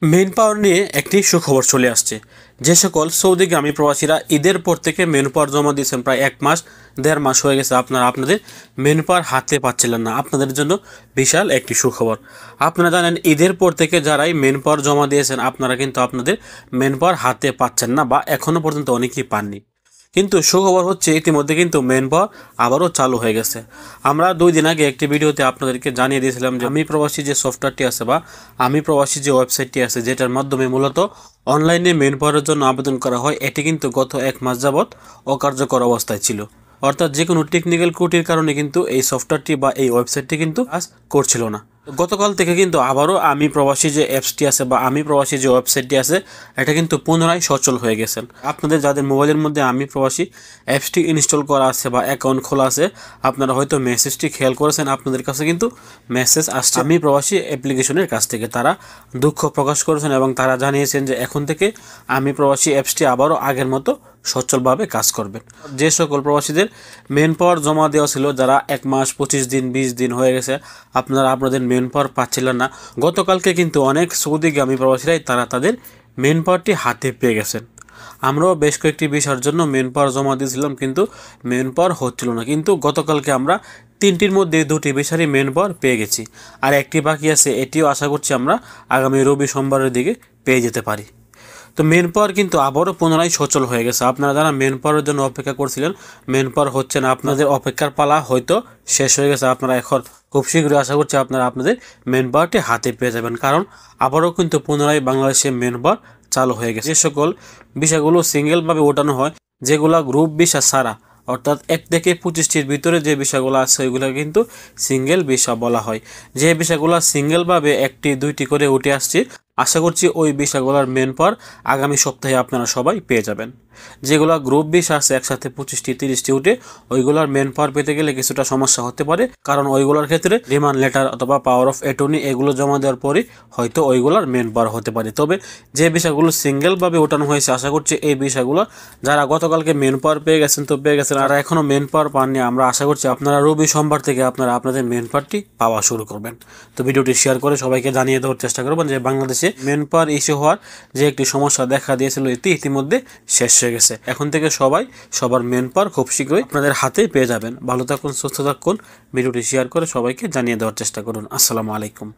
Main পাওয়ার নিয়ে একটি সুখবর চলে আসছে। যে সকল সৌদিগামী প্রবাসীরা ঈদের পর থেকে মেন পাওয়ার জমা দিয়েছেন, প্রায় 1 মাস 1.5 মাস হয়ে গেছে, আপনারা আপনাদের মেন পাওয়ার হাতে পাচ্ছিলেন না, আপনাদের জন্য বিশাল একটি সুখবর। আপনারা জানেন ঈদের পর থেকে যারাই মেন পাওয়ার জমা দিয়েছেন আপনারা কিন্তু আপনাদের মেন পাওয়ার হাতে পাচ্ছেন না, বা এখনও পর্যন্ত অনেকেই পাননি। কিন্তু সুখবর হচ্ছে ইতিমধ্যে কিন্তু মেন পাওয়ার আবারও চালু হয়ে গেছে। আমরা 2 দিন আগে একটি ভিডিওতে আপনাদেরকে জানিয়ে দিয়েছিলাম যে আমি প্রবাসী যে সফটওয়্যারটি আছে বা আমি প্রবাসী যে ওয়েবসাইটটি আছে, যেটার মাধ্যমে মূলত অনলাইনে মেন পাওয়ারের জন্য আবেদন করা হয়, এটি কিন্তু গত 1 মাস যাবৎ অকার্যকর অবস্থায় ছিল। অর্থাৎ যে কোনো টেকনিক্যাল ত্রুটির কারণে কিন্তু এই সফটওয়্যারটি বা এই ওয়েবসাইটটি কিন্তু কাজ করছিল না। গতকাল থেকে কিন্তু আবারও আমি প্রবাসী যে অ্যাপসটি আছে বা আমি প্রবাসী যে ওয়েবসাইটটি আছে, এটা কিন্তু পুনরায় সচল হয়ে গেছেন। আপনাদের যাদের মোবাইলের মধ্যে আমি প্রবাসী অ্যাপসটি ইনস্টল করা আছে বা অ্যাকাউন্ট খোলা আছে, আপনারা হয়তো মেসেজটি খেয়াল করেছেন, আপনাদের কাছে কিন্তু মেসেজ আসছে আমি প্রবাসী অ্যাপ্লিকেশনের কাছ থেকে। তারা দুঃখ প্রকাশ করেছেন এবং তারা জানিয়েছেন যে এখন থেকে আমি প্রবাসী অ্যাপসটি আবারও আগের মতো সচলভাবে কাজ করবেন। যে সকল প্রবাসীদের মেন পাওয়ার জমা দেওয়া ছিল, যারা 1 মাস 25 দিন 20 দিন হয়ে গেছে আপনারা আপনাদের মেন পাওয়ার পাচ্ছিলেন না, গতকালকে কিন্তু অনেক সৌদিগামী প্রবাসীরাই তারা তাদের মেন পাওয়ারটি হাতে পেয়ে গেছেন। আমরাও বেশ কয়েকটি বিষয়ের জন্য মেন পাওয়ার জমা দিয়েছিলাম, কিন্তু মেন পাওয়ার হচ্ছিল না। কিন্তু গতকালকে আমরা 3টির মধ্যে 2টি বিষয়েরই মেন পাওয়ার পেয়ে গেছি, আর একটি বাকি আছে, এটিও আশা করছি আমরা আগামী রবি সোমবারের দিকে পেয়ে যেতে পারি। তো মেন পাওয়ার কিন্তু আবারও পুনরায় সচল হয়ে গেছে। আপনারা যারা মেন পাওয়ারের জন্য অপেক্ষা করছিলেন, মেন পাওয়ার হচ্ছে না, আপনাদের অপেক্ষার পালা হয়তো শেষ হয়ে গেছে। আপনারা এখন খুব শীঘ্রই আশা করছি আপনারা আপনাদের মেন পাওয়ারটি হাতে পেয়ে যাবেন, কারণ আবারও কিন্তু পুনরায় বাংলাদেশে মেন পাওয়ার চালু হয়ে গেছে। যে সকল বিষয়গুলো সিঙ্গেলভাবে ওঠানো হয়, যেগুলো গ্রুপ ভিসা ছাড়া, অর্থাৎ 1 থেকে 25টির ভিতরে যে বিষয়গুলো আছে ওইগুলো কিন্তু সিঙ্গেল ভিসা বলা হয়। যে বিষয়গুলো সিঙ্গেলভাবে 1টি 2টি করে উঠে আসছে, আশা করছি ওই বিষয়গুলোর মেন পাওয়ার আগামী সপ্তাহে আপনারা সবাই পেয়ে যাবেন। যেগুলো গ্রুপ ভিসা আছে একসাথে 25টি 30টি উঠে, ওইগুলোর মেন পাওয়ার পেতে গেলে কিছুটা সমস্যা হতে পারে, কারণ ওইগুলোর ক্ষেত্রে রিমান্ড লেটার অথবা পাওয়ার অফ অ্যাটর্নি এগুলো জমা দেওয়ার পরে হয়তো ওইগুলোর মেন পাওয়ার হতে পারে। তবে যে বিষয়গুলো সিঙ্গেলভাবে ওঠানো হয়েছে, আশা করছি এই বিষয়গুলো যারা গতকালকে মেন পাওয়ার পেয়ে গেছেন তো পেয়ে গেছেন, আর এখনও মেন পাওয়ার পাননি, আমরা আশা করছি আপনারা রবি সোমবার থেকে আপনারা আপনাদের মেন পাওয়ারটি পাওয়া শুরু করবেন। তো ভিডিওটি শেয়ার করে সবাইকে জানিয়ে দেওয়ার চেষ্টা করবেন যে বাংলাদেশে মেন পাওয়ার ইস্যু হওয়ার যে একটি সমস্যা দেখা দিয়েছিল, এটি ইতিমধ্যে শেষ হয়ে গেছে। এখন থেকে সবাই সবার মেন পাওয়ার খুব শীঘ্রই আপনাদের হাতেই পেয়ে যাবেন। ভালো থাকুন, সুস্থ থাকুন। ভিডিওটি শেয়ার করে সবাইকে জানিয়ে দেওয়ার চেষ্টা করুন। আসসালামু আলাইকুম।